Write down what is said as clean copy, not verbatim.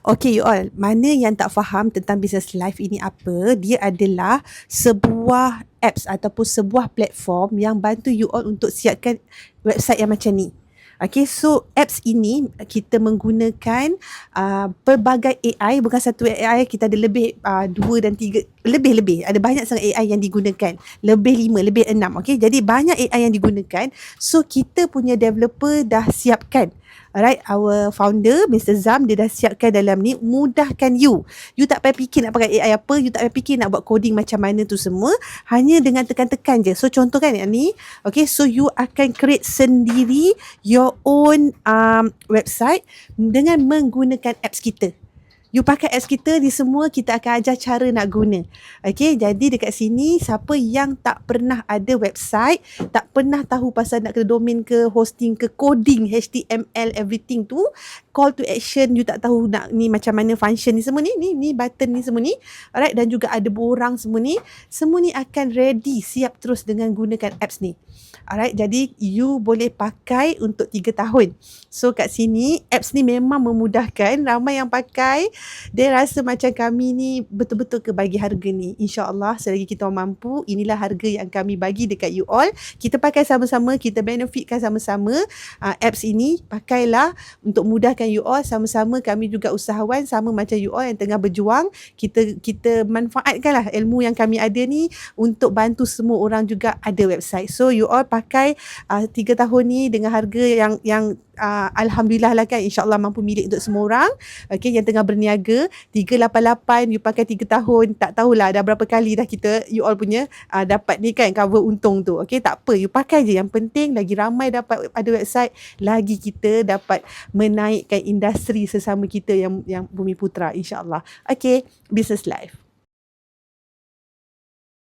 Okay you all, mana yang tak faham tentang business life ini apa, dia adalah sebuah apps ataupun sebuah platform yang bantu you all untuk siapkan website yang macam ni. Okay, so apps ini kita menggunakan pelbagai AI, bukan satu AI, kita ada lebih 2 dan 3, lebih, ada banyak sangat AI yang digunakan, lebih 5, lebih 6, okay, jadi banyak AI yang digunakan, so kita punya developer dah siapkan. Alright, our founder Mr. Zam, dia dah siapkan dalam ni, mudahkan you tak payah fikir nak pakai AI apa, you tak payah fikir nak buat coding macam mana tu semua, hanya dengan tekan-tekan je. So contoh kan yang ni, okay, so you akan create sendiri your own website dengan menggunakan apps kita. You pakai apps kita ni, semua kita akan ajar cara nak guna. Okay, jadi dekat sini siapa yang tak pernah ada website, tak pernah tahu pasal nak kena domain ke, hosting ke, coding, HTML, everything tu, call to action, you tak tahu nak ni macam mana function ni semua ni button ni semua ni, alright, dan juga ada borang semua ni akan ready, siap terus dengan gunakan apps ni. Alright, jadi you boleh pakai untuk 3 tahun. So kat sini apps ni memang memudahkan, ramai yang pakai. Dia rasa macam kami ni betul-betul ke bagi harga ni. InsyaAllah selagi kita mampu, inilah harga yang kami bagi dekat you all. Kita pakai sama-sama, kita benefitkan sama-sama apps ini. Pakailah untuk mudahkan you all. Sama-sama kami juga usahawan, sama macam you all yang tengah berjuang. Kita manfaatkanlah ilmu yang kami ada ni untuk bantu semua orang juga ada website. So you all pakai 3 tahun ni dengan harga yang Alhamdulillah lah kan, insyaAllah mampu milik untuk semua orang. Okay, yang tengah berniaga 388, you pakai 3 tahun, tak tahulah dah berapa kali dah kita you all punya dapat ni kan, cover untung tu. Okay, tak apa, you pakai je, yang penting lagi ramai dapat ada website, lagi kita dapat menaikkan industri sesama kita yang Bumi Putra, insyaAllah. Okay, business life.